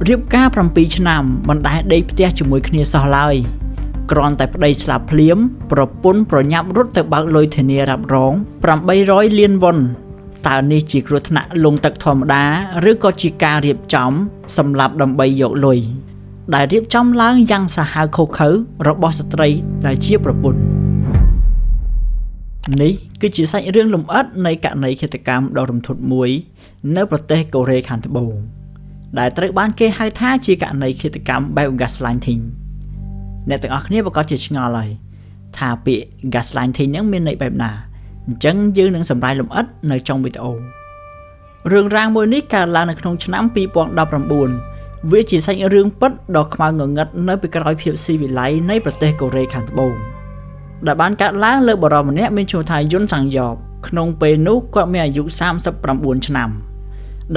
រៀបការ7ឆ្នាំមិនដែលដេកផ្ទះជាមួយគ្នាសោះឡើយគ្រាន់តែប្តីស្លាប់ភ្លាមប្រពន្ធប្រញាប់រត់ទៅបើកលុយធានារ៉ាប់រង800លានវ៉ុនតើនេះជាគ្រោះថ្នាក់លងទឹកធម្មតាឬក៏ជាការរៀបចំសម្រាប់ដើម្បីយកលុយដែលរៀបចំឡើងយ៉ាងសាហាវឃោរឃៅរបស់ស្ត្រីដែលជាប្រពន្ធនេះគឺជាសាច់រឿងលម្អិតនៃករណីឃាតកម្មដ៏រន្ធត់មួយនៅប្រទេសកូរ៉េខាងត្បូងដែលត្រូវបានគេហៅថាជាករណីឃាតកម្មបែប gaslighting អ្នកទាំងអស់គ្នាប្រកាសជាឆ្ងល់ហើយថាពាក្យ gaslighting ហ្នឹងមានន័យបែបណាអញ្ចឹងយើងនឹងសម្រាយលម្អិតនៅtrongវីដេអូរឿងរ៉ាវមួយនេះកើតឡើងនៅក្នុងឆ្នាំ2019វាជាសាច់រឿងពិតដ៏ខ្មៅងងឹតនៅពីក្រោយភាពស៊ីវិល័យនៃប្រទេសកូរ៉េខាងត្បូងដែលបានកើតឡើងលើបុរសម្នាក់មានឈ្មោះថាយុនសាំងយ៉បក្នុងពេលនោះគាត់មានអាយុ39ឆ្នាំ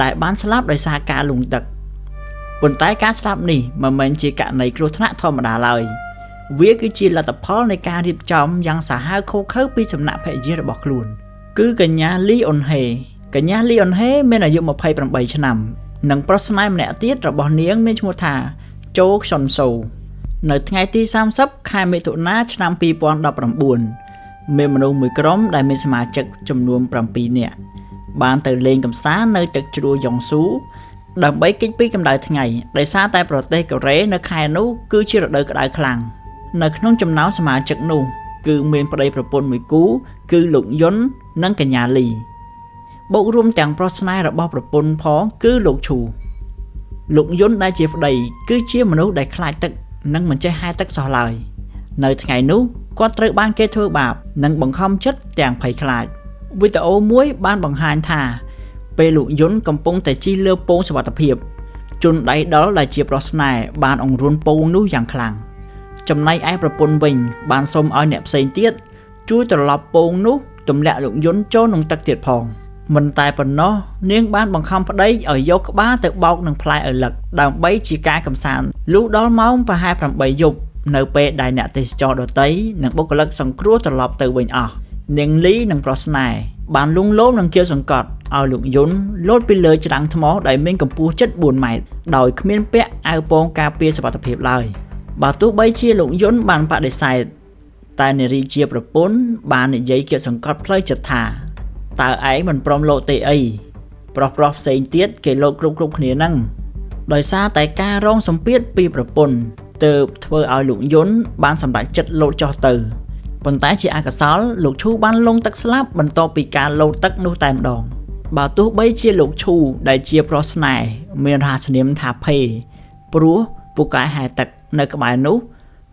ដែលបានស្លាប់ដោយសារការលង់ទឹកប៉ុន្តែការស្លាប់នេះមិនមែនជាករណីគ្រោះថ្នាក់ធម្មតាឡើយវាគឺជាលទ្ធផលនៃការរៀបចំយ៉ាងសាហាវឃោរឃៅពីសំណាក់ភរិយារបស់ខ្លួនគឺកញ្ញាលីអ៊ុនហេកញ្ញាលីអ៊ុនហេមានអាយុ28ឆ្នាំនិងប្រុសស្នេហ៍ម្នាក់ទៀតរបស់នាងមានឈ្មោះថាជូខ្សុនសូនៅថ្ងៃទី30ខែមិថុនាឆ្នាំ2019មានមនុស្សមួយក្រុមដែលមានសមាជិកចំនួន7នាក់បានទៅលេងកម្សាន្តនៅទឹកជ្រោះយ៉ុងស៊ូដើម្បីគេចពីកម្ដៅថ្ងៃដោយសារតែប្រទេសកូរ៉េនៅខែនោះគឺជារដូវក្តៅខ្លាំងនៅក្នុងចំណោមសមាជិកនោះគឺមានប្តីប្រពន្ធមួយគូគឺលោកយុននិងកញ្ញាលីបូករួមទាំងប្រុសស្នេហ៍របស់ប្រពន្ធផងគឺលោកឈូលោកយុនដែលជាប្តីគឺជាមនុស្សដែលខ្លាចទឹកនិងមិនចេះហែលទឹកសោះឡើយនៅថ្ងៃនោះគាត់ត្រូវបានគេធ្វើបាបនិងបង្ខំចិត្តទាំងភ័យខ្លាចវីដេអូមួយបានបង្ហាញថាពេលលោកយុនកំពុងតែជិះលើពងសុវត្ថិភាពជនដៃដល់ដែលជាប្រុសស្នេហ៍បានអង្រួនពងនោះយ៉ាងខ្លាំងចំណែកឯប្រពន្ធវិញបានសុំឲ្យអ្នកផ្សេងទៀតជួយត្រឡប់ពងនោះទម្លាក់លោកយុនចូលក្នុងទឹកទៀតផងមិនតែប៉ុណ្ណោះនាងបានបង្ខំប្តីឲ្យយកក្បាលទៅបោកនឹងផ្លែឪឡឹកដើម្បីជាការកម្សាន្តលុះដល់ម៉ោងប្រហែល8យប់នៅពេលដែលអ្នកទេសចរដទៃនិងបុគ្គលិកសង្គ្រោះត្រឡប់ទៅវិញអស់នាងលីនិងប្រុសស្នេហ៍បានលួងលោមនឹងគៀវសង្កត់ឲ្យលោកយុនលោតពីលើច្រាំងថ្មដែលមានកម្ពស់ជិត4ម៉ែត្រដោយគ្មានពាក់អាវពងការពារសុវត្ថិភាពឡើយបើទោះបីជាលោកយុនបានបដិសេធតែនារីជាប្រពន្ធបាននិយាយគៀវសង្កត់ផ្លូវចិត្តថាតើឯងមិនព្រមលោតទេអីប្រុសផ្សេងទៀតគេលោតគ្រប់គ្នាហ្នឹងដោយសារតែការរងសម្ពាធពីប្រពន្ធទើបធ្វើឲ្យលោកយុនបានសម្រេចចិត្តលោតចុះទៅប៉ុន្តែជាអកុសលលោកឈូបានលង់ទឹកស្លាប់បន្ទាប់ពីការលោតទឹកនោះតែម្ដងបើទោះបីជាលោកឈូដែលជាប្រុសស្នេហ៍មានរហស្សនាមថាភេព្រោះពូកែហែទឹកនៅក្បែរនោះ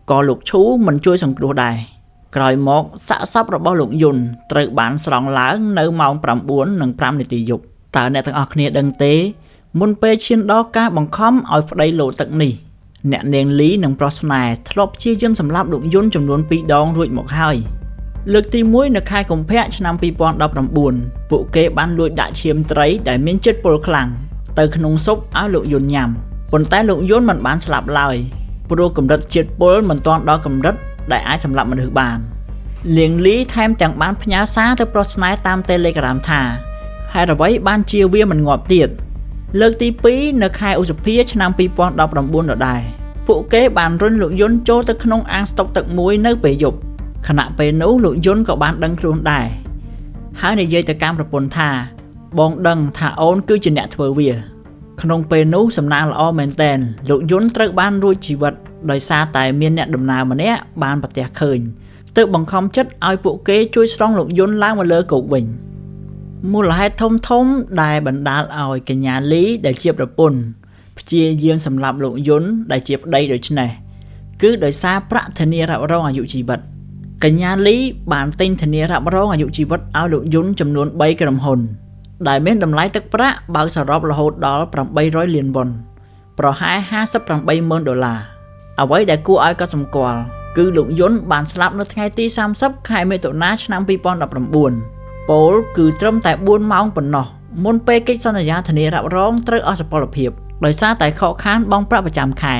ក៏លោកឈូមិនជួយសង្គ្រោះដែរក្រោយមកសាកសពរបស់លោកយុនត្រូវបានស្រង់ឡើងនៅម៉ោង 9:05 នាទីយប់តើអ្នកទាំងអស់គ្នាដឹងទេមុនពេលឈានដល់ការបង្ខំឲ្យប្តីលោតទឹកនេះអ្នកនាងលីនិងប្រុសស្នេហ៍ធ្លាប់ព្យាយាមសម្លាប់លោកយុនចំនួន2ដងរួចមកហើយលើកទី1នៅខែកុម្ភៈឆ្នាំ2019ពួកគេបានលួចដាក់ឈាមត្រីដែលមានជាតិពុលខ្លាំងទៅក្នុងស៊ុបឲ្យលោកយុនញ៉ាំប៉ុន្តែលោកយុនមិនបានស្លាប់ឡើយព្រោះកម្រិតជាតិពុលមិនទាន់ដល់កម្រិតដែលអាចសម្លាប់មនុស្សបានលៀងលីថែមទាំងបានផ្ញើសារទៅប្រុសស្នេហ៍តាម Telegram ថាហេតុអ្វីបានជាវាមិនងាប់ទៀតលើកទី2នៅខែឧសភាឆ្នាំ2019ដដែលពួកគេបានរុញលោកយុនចូលទៅក្នុងអាងស្តុកទឹកមួយនៅពេលយប់ខណៈពេលនោះលោកយុនក៏បានដឹងខ្លួនដែរហើយនិយាយទៅកាន់ប្រពន្ធថាបងដឹងថាអូនគឺជាអ្នកធ្វើវាក្នុងពេលនោះសំណាងល្អមែនតែនលោកយុនត្រូវបានរួចជីវិតដោយសារតែមានអ្នកដំណើរម្នាក់បានប្រទះឃើញទើបបង្ខំចិត្តឲ្យពួកគេជួយស្រង់លោកយុនឡើងមកលើគោកវិញមូលហេតុធំដែលបណ្ដាលឲ្យកញ្ញាលីដែលជាប្រពន្ធព្យាយាមសម្លាប់លោកយុនដែលជាប្តីដូច្នេះគឺដោយសារប្រាក់ធានារ៉ាប់រងអាយុជីវិតកញ្ញាលីបានទិញធានារ៉ាប់រងអាយុជីវិតឲ្យលោកយុនចំនួន3ក្រុមហ៊ុនដែលមានតម្លៃទឹកប្រាក់បើសរុបរហូតដល់800លានវ៉ុនប្រហែល$580,000អ្វីដែលគួរឲ្យកត់សម្គាល់គឺលោកយុនបានស្លាប់នៅថ្ងៃទី30ខែមិថុនាឆ្នាំ2019ពលគឺត្រឹមតែ4ម៉ោងប៉ុណ្ណោះមុនពេលកិច្ចសន្យាធានារ៉ាប់រងត្រូវអស់សុពលភាពដោយសារតែខកខានបង់ប្រាក់ប្រចាំខែ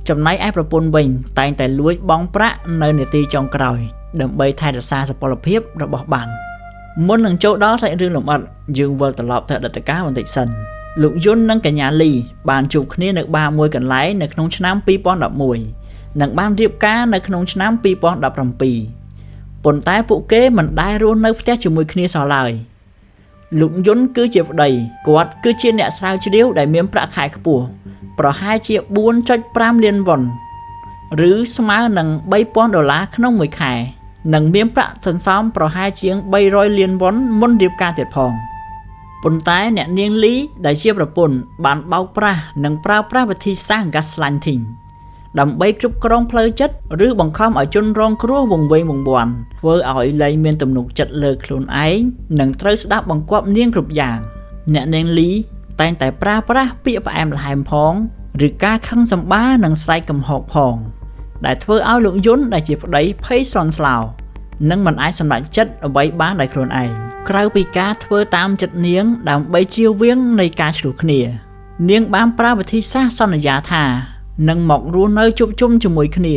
ចំណែកឯប្រពន្ធវិញតែងតែលួចបង់ប្រាក់នៅនាទីចុងក្រោយដើម្បីថែរក្សាសុពលភាពរបស់បានមុននឹងចូលដល់សាច់រឿងលម្អិតយើងវិលត្រឡប់ទៅអតីតកាលបន្តិចសិន លោកយុននិងកញ្ញាលីបានជួបគ្នានៅបារមួយកន្លែងនៅក្នុងឆ្នាំ2011និងបានរៀបការនៅក្នុងឆ្នាំ2017ប៉ុន្តែពួកគេមិនដែលរស់នៅផ្ទះជាមួយគ្នាសោះឡើយលោកយុនគឺជាប្តីគាត់គឺជាអ្នកស្រាវជ្រាវដែលមានប្រាក់ខែខ្ពស់ប្រហែលជា 4.5 លានវ៉ុនឬស្មើនឹង$3,000ក្នុងមួយខែនិងមានប្រាក់សន្សំប្រហែលជាង300លានវ៉ុនមុនរៀបការទៀតផងប៉ុន្តែអ្នកនាងលីដែលជាប្រពន្ធបានបោកប្រាស់និងប្រើប្រាស់វិធីសាស្ត្រ gaslighting ដើម្បីគ្រប់គ្រងផ្លូវចិត្តឬបង្ខំឲ្យជនរងគ្រោះវង្វេងវង្វាន់ធ្វើឲ្យលែងមានទំនុកចិត្តលើខ្លួនឯងនិងត្រូវស្ដាប់បង្គាប់នាងគ្រប់យ៉ាងអ្នកនាងលីតែងតែប្រើប្រាស់ពាក្យផ្អែមល្ហែមផងឬការខឹងសម្បានិងស្រែកកំហកផងដែលធ្វើឲ្យលោកយុនដែលជាប្តីភ័យស្លន់ស្លោនិងមិនអាចសម្រេចចិត្តអ្វីបានដោយខ្លួនឯងក្រៅពីការធ្វើតាមចិត្តនាងដើម្បីជៀសវាងនៃការឆ្លោះគ្នានាងបានប្រើវិធីសាស្ត្រសន្យាថានឹងមករស់នៅជួបជុំជាមួយគ្នា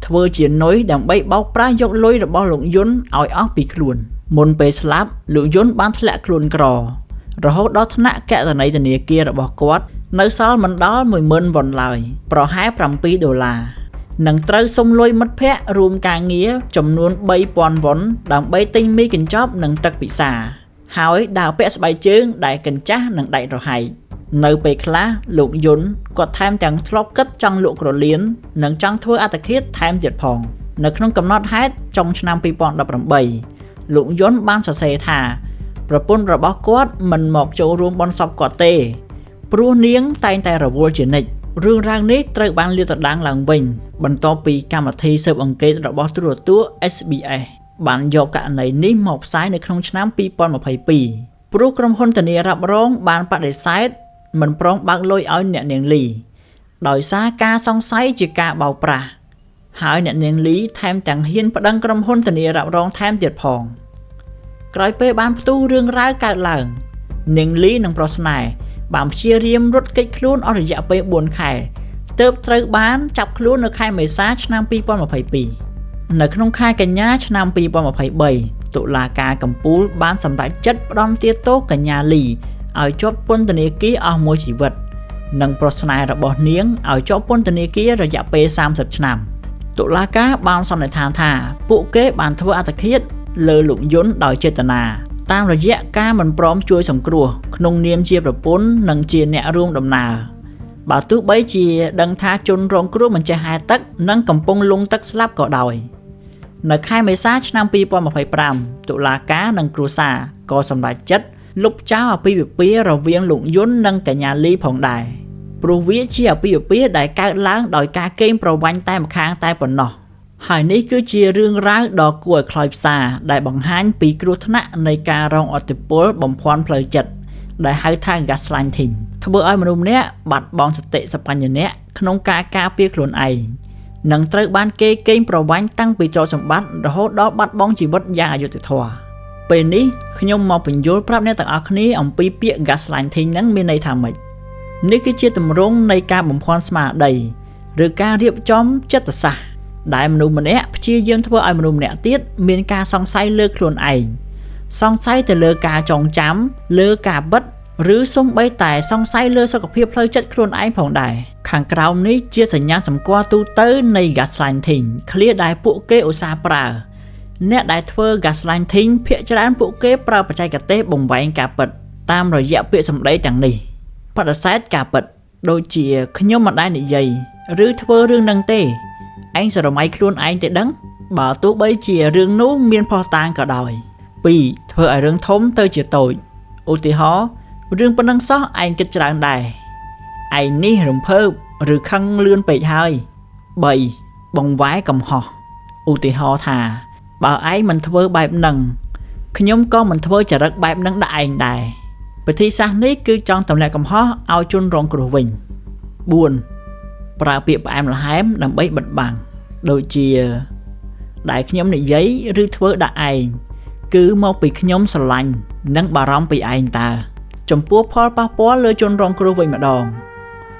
ធ្វើជានុយដើម្បីបោកប្រាស់យកលុយរបស់លោកយុនឲ្យអស់ពីខ្លួនមុនពេលស្លាប់លោកយុនបានធ្លាក់ខ្លួនក្ររហូតដល់ថ្នាក់គណនីធនាគាររបស់គាត់នៅសល់មិនដល់ 10,000 វ៉ុនឡើយប្រហែល$7និងត្រូវសុំលុយមិត្តភ័ក្តិរួមការងារចំនួន 3,000 វ៉ុនដើម្បីទិញមីកញ្ចប់និងទឹកពិសាហើយដើរពាក់ស្បែកជើងដែលកញ្ចាស់និងដាច់រហែកនៅពេលខ្លះលោកយុនគាត់ថែមទាំងធ្លាប់គិតចង់លក់ក្រលៀននិងចង់ធ្វើអត្តឃាតថែមទៀតផងនៅក្នុងកំណត់ហេតុចុងឆ្នាំ2018លោកយុនបានសរសេរថាប្រពន្ធរបស់គាត់មិនមកចូលរួមបុណ្យសពគាត់ទេព្រោះនាងតែងតែរវល់ជានិច្ចរឿងរ៉ាវនេះត្រូវបានលាតត្រដាងឡើងវិញបន្ទាប់ពីកម្មវិធីស៊ើបអង្កេតរបស់ទូរទស្សន៍ SBS បានយកករណីនេះមកផ្សាយនៅក្នុងឆ្នាំ2022ព្រោះក្រុមហ៊ុនធានារ៉ាប់រងបានបដិសេធមិនព្រមបើកលុយឲ្យអ្នកនាងលីដោយសារការសង្ស័យជាការបោកប្រាស់ហើយអ្នកនាងលីថែមទាំងហ៊ានប្តឹងក្រុមហ៊ុនធានារ៉ាប់រងថែមទៀតផងក្រោយពេលបានផ្ទុះរឿងរ៉ាវកើតឡើងនាងលីនិងប្រុសស្នេហ៍បានព្យាយាមរត់គេចខ្លួនអស់រយៈពេល4ខែទើបត្រូវបានចាប់ខ្លួននៅខែមេសាឆ្នាំ2022នៅក្នុងខែកញ្ញាឆ្នាំ2023តុលាការកំពូលបានសម្រេចចិត្តផ្តន្ទាទោសកញ្ញាលីឲ្យជាប់ពន្ធនាគារអស់មួយជីវិតនិងប្រុសស្នេហ៍របស់នាងឲ្យជាប់ពន្ធនាគាររយៈពេល30ឆ្នាំតុលាការបានសន្និដ្ឋានថាពួកគេបានធ្វើអត្តឃាតលើលោកយុនដោយចេតនាតាមរយៈការមិនព្រមជួយសង្គ្រោះក្នុងនាមជាប្រពន្ធនិងជាអ្នករួមដំណើរបើទោះបីជាដឹងថាជនរងគ្រោះមិនចេះហែលទឹកនិងកំពុងលង់ទឹកស្លាប់ក៏ដោយនៅខែមេសាឆ្នាំ2025តុលាការនិងគ្រួសារក៏សម្រេចចិត្តលុបចោលអាពាហ៍ពិពាហ៍រវាងលោកយុននិងកញ្ញាលីផងដែរព្រោះវាជាអាពាហ៍ពិពាហ៍ដែលកើតឡើងដោយការកេងប្រវ័ញ្ចតែម្ខាងតែប៉ុណ្ណោះហើយនេះគឺជារឿងរ៉ាវដ៏គួរឲ្យខ្លោចផ្សាដែលបង្ហាញពីគ្រោះថ្នាក់នៃការរងឥទ្ធិពលបំភាន់ផ្លូវចិត្តដែលហៅថា gaslighting ធ្វើឲ្យមនុស្សម្នាក់បាត់បង់សតិសម្បជញ្ញៈក្នុងការការពារខ្លួនឯងនិងត្រូវបានគេកេងប្រវ័ញ្ចតាំងពីទ្រព្យសម្បត្តិរហូតដល់បាត់បង់ជីវិតយ៉ាងអយុត្តិធម៌ពេលនេះខ្ញុំមកបញ្យល់ប្រាប់អ្នកទាំងអស់គ្នាអំពីពាក្យ gaslighting ហ្នឹងមានន័យថាម៉េចនេះគឺជាទម្រង់នៃការបំភាន់ស្មារតីឬការរៀបចំចិត្តសាស្ត្រដែលមនុស្សម្នាក់ព្យាយាមធ្វើឲ្យមនុស្សម្នាក់ទៀតមានការសង្ស័យលើខ្លួនឯងសង្ស័យទៅលើការចងចាំលើការពិតឬសូម្បីតែសង្ស័យលើសុខភាពផ្លូវចិត្តខ្លួនឯងផងដែរខាងក្រោមនេះជាសញ្ញាសម្គាល់ទូទៅនៃ gaslighting ឃ្លាដែលពួកគេឧស្សាហ៍ប្រើអ្នកដែលធ្វើ gaslighting ភាគច្រើនពួកគេប្រើបច្ចេកទេសបំបែកការពិតតាមរយៈពាក្យសម្ដីទាំងនេះបដិសេធការពិតដូចជាខ្ញុំមិនដែលនិយាយឬធ្វើរឿងហ្នឹងទេឯងសរមៃខ្លួនឯងទេដឹងបើទោះបីជារឿងនោះមានផុសតាងក៏ដោយ 2. ធ្វើឲ្យរឿងធំទៅជាតូចឧទាហរណ៍រឿងប៉ុណ្ណឹងសោះឯងគិតច្រើនដែរឯងនេះរំភើបឬខឹងលឿនពេកហើយ 3. បង្វែរកំហុសឧទាហរណ៍ថាបើឯងមិនធ្វើបែបហ្នឹងខ្ញុំក៏មិនធ្វើចរិតបែបហ្នឹងដាក់ឯងដែរវិធីសាស្ត្រនេះគឺចង់ទម្លាក់កំហុសឲ្យជនរងគ្រោះវិញ 4. ប្រើពាក្យផ្អែមល្ហែមដើម្បីបិទបាំងដូចជាដែលខ្ញុំនិយាយឬធ្វើដាក់ឯងគឺមកពីខ្ញុំស្រឡាញ់និងបារម្ភពីឯងតើចំពោះផលប៉ះពាល់លើជនរងគ្រោះវិញម្ដង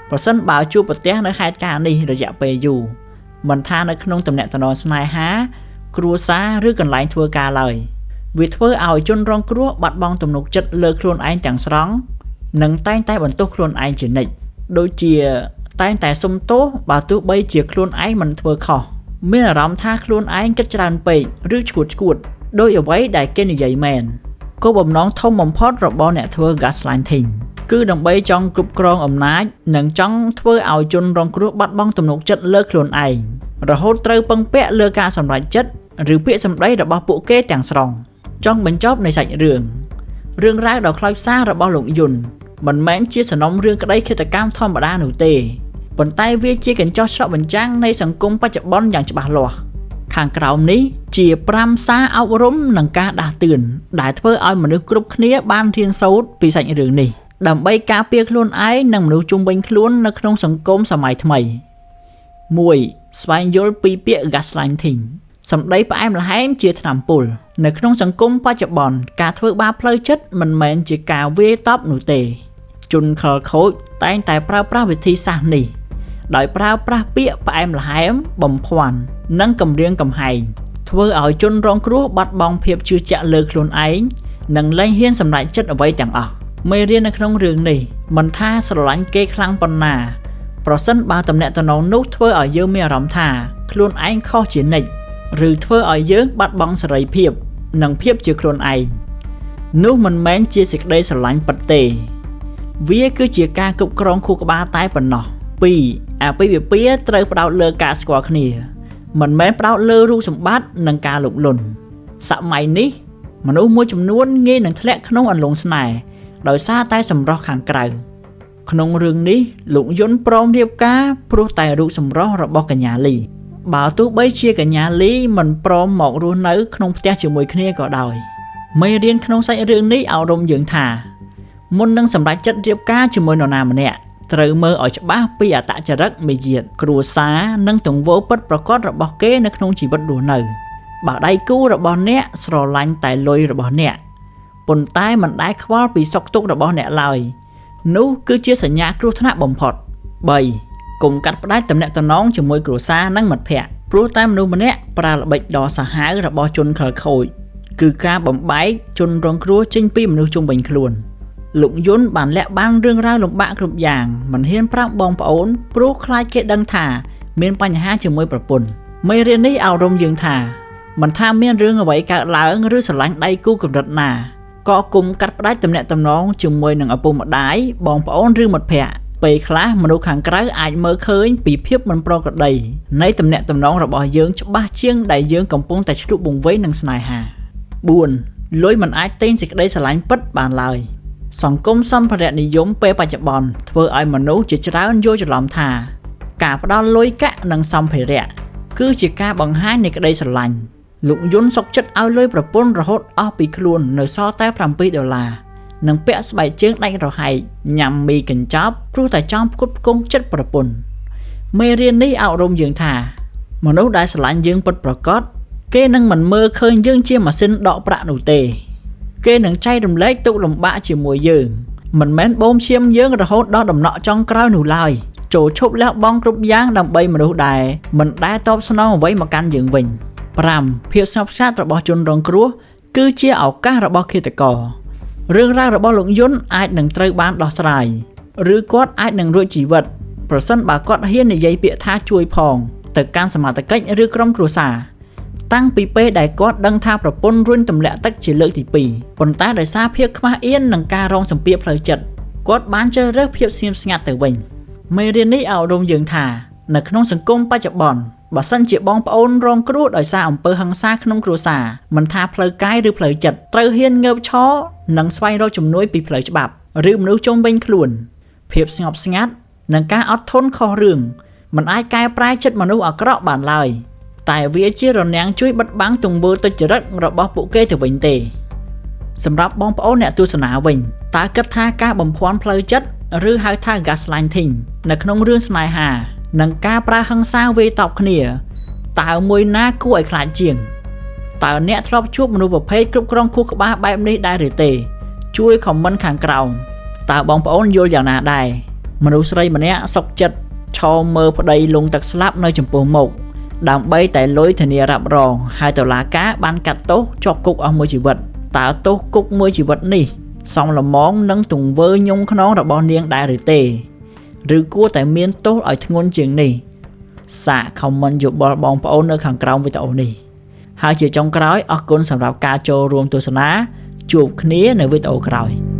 ប្រសិនបើជួបប្រទះនៅហេតុការណ៍នេះរយៈពេលយូរមិនថានៅក្នុងទំនាក់ទំនងស្នេហាគ្រួសារឬកន្លែងធ្វើការឡើយវាធ្វើឲ្យជនរងគ្រោះបាត់បង់ទំនុកចិត្តលើខ្លួនឯងទាំងស្រុង នឹងតែងតែបន្ទោសខ្លួនឯងជានិច្ចដូចជាតែងតែសុំទោសបើទោះបីជាខ្លួនឯងមិនធ្វើខុសមានអារម្មណ៍ថាខ្លួនឯងគិតច្រើនពេកឬឈួតដោយអ្វីដែលគេនិយាយមែនគោលបំណងធំបំផុតរបស់អ្នកធ្វើ gaslighting គឺដើម្បីចង់គ្រប់គ្រងអំណាចនិងចង់ធ្វើឲ្យជនរងគ្រោះបាត់បង់ទំនុកចិត្តលើខ្លួនឯងរហូតត្រូវពឹងពាក់លើការសម្រេចចិត្តឬពាក្យសម្ដីរបស់ពួកគេទាំងស្រុងចង់បញ្ចប់នៃសាច់រឿងរ៉ាវដ៏ខ្លោចផ្សារបស់លោកយុនមិនមែនជាសំណុំរឿងក្តីឃាតកម្មធម្មតានោះទេប៉ុន្តែវាជាកញ្ចក់ឆ្លុះបញ្ចាំងនៃសង្គមបច្ចុប្បន្នយ៉ាងច្បាស់លាស់ខាងក្រោមនេះជា5សារអប់រំនិងការដាស់តឿនដែលធ្វើឲ្យមនុស្សគ្រប់គ្នាបានរៀនសូត្រពីសាច់រឿងនេះដើម្បីការពារខ្លួនឯងនិងមនុស្សជុំវិញខ្លួននៅក្នុងសង្គមសម័យថ្មី 1. ស្វែងយល់ពីពាក្យ gaslighting សម្ដីផ្អែមល្ហែមជាថ្នាំពុលនៅក្នុងសង្គមបច្ចុប្បន្នការធ្វើបាបផ្លូវចិត្តមិនមែនជាការវាយតប់នោះទេជនខិលខូចតែងតែប្រើប្រាស់វិធីសាស្ត្រនេះដោយប្រើប្រាស់ពាក្យផ្អែមល្ហែមបំភាន់និងគំរាមកំហែងធ្វើឲ្យជនរងគ្រោះបាត់បង់ភាពជឿជាក់លើខ្លួនឯងនិងលែងហ៊ានសម្រេចចិត្តអ្វីទាំងអស់មេរៀននៅក្នុងរឿងនេះមិនថាស្រឡាញ់គេខ្លាំងប៉ុណ្ណាប្រសិនបើទំនាក់ទំនងនោះធ្វើឲ្យយើងមានអារម្មណ៍ថាខ្លួនឯងខុសជានិច្ចឬធ្វើឲ្យយើងបាត់បង់សេរីភាពនិងភាពជាខ្លួនឯងនោះមិនមែនជាសេចក្តីស្រឡាញ់ពិតទេវាគឺជាការគ្រប់គ្រងខួរក្បាលតែប៉ុណ្ណោះ 2. អាពាហ៍ពិពាហ៍ត្រូវផ្ដោតលើការស្គាល់គ្នាមិនមែនផ្ដោតលើរូបសម្បត្តិនិងការលោភលន់សម័យនេះមនុស្សមួយចំនួនងាយនឹងធ្លាក់ក្នុងអន្លង់ស្នេហ៍ដោយសារតែសម្រស់ខាងក្រៅក្នុងរឿងនេះលោកយុនព្រមរៀបការព្រោះតែរូបសម្រស់របស់កញ្ញាលីបើទោះបីជាកញ្ញាលីមិនព្រមមករស់នៅក្នុងផ្ទះជាមួយគ្នាក៏ដោយមេរៀនក្នុងសាច់រឿងនេះអប់រំយើងថាមុននឹងសម្រេចចិត្តរៀបការជាមួយនរណាម្នាក់ត្រូវមើលឲ្យច្បាស់ពីអត្តចរិតមាយាទគ្រួសារនិងទង្វើពិតប្រាកដរបស់គេនៅក្នុងជីវិតរស់នៅបើដៃគូរបស់អ្នកស្រឡាញ់តែលុយរបស់អ្នកប៉ុន្តែមិនដែលខ្វល់ពីសុខទុក្ខរបស់អ្នកឡើយនោះគឺជាសញ្ញាគ្រោះថ្នាក់បំផុត 3. កុំកាត់ផ្តាច់ទំនាក់ទំនងជាមួយគ្រួសារនិងមិត្តភ័ក្តិព្រោះតែមនុស្សម្នាក់ប្រើល្បិចដ៏សាហាវរបស់ជនខិលខូចគឺការបំបែកជនរងគ្រោះចេញពីមនុស្សជុំវិញខ្លួនលោកយុនបានលាក់បាំងរឿងរ៉ាវលំបាកគ្រប់យ៉ាងមិនហ៊ានប្រាប់បងប្អូនព្រោះខ្លាចគេដឹងថាមានបញ្ហាជាមួយប្រពន្ធមេរៀននេះអប់រំយើងថាមិនថាមានរឿងអ្វីកើតឡើងឬស្រឡាញ់ដៃគូកម្រិតណាក៏គុំកាត់ផ្តាច់ទំនាក់ទំនងជាមួយនឹងឪពុកម្ដាយបងប្អូនឬមិត្តភ័ក្តិពេលខ្លះមនុស្សខាងក្រៅអាចមើលឃើញពីភាពមិនប្រក្រតីនៃទំនាក់ទំនងរបស់យើងច្បាស់ជាងដែលយើងកំពុងតែឆ្លុះបង្វេងនឹងស្នេហា 4. លុយមិនអាចទិញសេចក្តីស្រឡាញ់ពិតបានឡើយសង្គមសម្ភារៈនិយមពេលបច្ចុប្បន្នធ្វើឲ្យមនុស្សជាច្រើនយល់ច្រឡំថាការផ្ដល់លុយកាក់និងសម្ភារៈគឺជាការបង្ហាញនៃក្តីស្រឡាញ់លោកយុនសុកចិត្តឲ្យលុយប្រពន្ធរហូតអស់ពីខ្លួននៅសល់តែ$7និងពាក់ស្បែកជើងដាច់រហែកញ៉ាំមីកញ្ចប់ព្រោះតែចង់ផ្គត់ផ្គង់ចិត្តប្រពន្ធមេរៀននេះអប់រំយើងថាមនុស្សដែលស្រឡាញ់យើងពិតប្រាកដគេនឹងមិនមើលឃើញយើងជាម៉ាស៊ីនដកប្រាក់នោះទេគេនឹងចែករំលែកទុក្ខលំបាកជាមួយយើងមិនមែនបូមឈាមយើងរហូតដល់ដំណក់ចុងក្រោយនោះឡើយចូលឈប់លះបង់គ្រប់យ៉ាងដើម្បីមនុស្សដែលមិនដែលតបស្នងអ្វីមកកាន់យើងវិញ 5. ភាពស្ងប់ស្ងាត់របស់ជនរងគ្រោះគឺជាឱកាសរបស់ឃាតកររឿងរ៉ាវរបស់លោកយុនអាចនឹងត្រូវបានដោះស្រាយឬគាត់អាចនឹងរួចជីវិតប្រសិនបើគាត់ហ៊ាននិយាយពាក្យថាជួយផងទៅកាន់សមត្ថកិច្ចឬក្រុមគ្រួសារតាំងពីពេលដែលគាត់ដឹងថាប្រពន្ធរុញទម្លាក់ទឹកជាលើកទី2ប៉ុន្តែដោយសារភាពខ្មាស់អៀននិងការរងសម្ពាធផ្លូវចិត្តគាត់បានជ្រើសរើសភាពស្ងៀមស្ងាត់ទៅវិញមេរៀននេះអប់រំយើងថានៅក្នុងសង្គមបច្ចុប្បន្នបើសិនជាបងប្អូនរងគ្រោះដោយសារអំពើហិង្សាក្នុងគ្រួសារមិនថាផ្លូវកាយឬផ្លូវចិត្តត្រូវហ៊ានងើបឈរនិងស្វែងរកជំនួយពីផ្លូវច្បាប់ឬមនុស្សជុំវិញខ្លួនភាពស្ងប់ស្ងាត់និងការអត់ធន់ខុសរឿងមិនអាចកែប្រែចិត្តមនុស្សអាក្រក់បានឡើយតែវាជារនាំងជួយបិទបាំងទង្វើទុច្ចរិតរបស់ពួកគេទៅវិញទេសម្រាប់បងប្អូនអ្នកទស្សនាវិញតើគិតថាការបំភាន់ផ្លូវចិត្តឬហៅថា gaslighting នៅក្នុងរឿងស្នេហានិងការប្រើហិង្សាវាយតប់គ្នាតើមួយណាគួរឲ្យខ្លាចជាងតើអ្នកធ្លាប់ជួបមនុស្សប្រភេទគ្រប់គ្រងខួរក្បាលបែបនេះដែរឬទេជួយខមមិនខាងក្រោមតើបងប្អូនយល់យ៉ាងណាដែរមនុស្សស្រីម្នាក់សុកចិត្តឈរមើលប្តីលងទឹកស្លាប់នៅចំពោះមុខដើម្បីតែលុយធានារ៉ាប់រងហើយតុលាការបានកាត់ទោសជាប់គុកអស់មួយជីវិតតើទោសគុកមួយជីវិតនេះ សមល្មមនឹងទង្វើញងខ្នងរបស់នាងដែរឬទេឬគួរតែមានទោសឲ្យធ្ងន់ជាងនេះសាក comment យោបល់បងប្អូននៅខាងក្រោមវីដេអូនេះហើយជាចុងក្រោយអរគុណសម្រាប់ការចូលរួមទស្សនាជួបគ្នានៅវីដេអូក្រោយ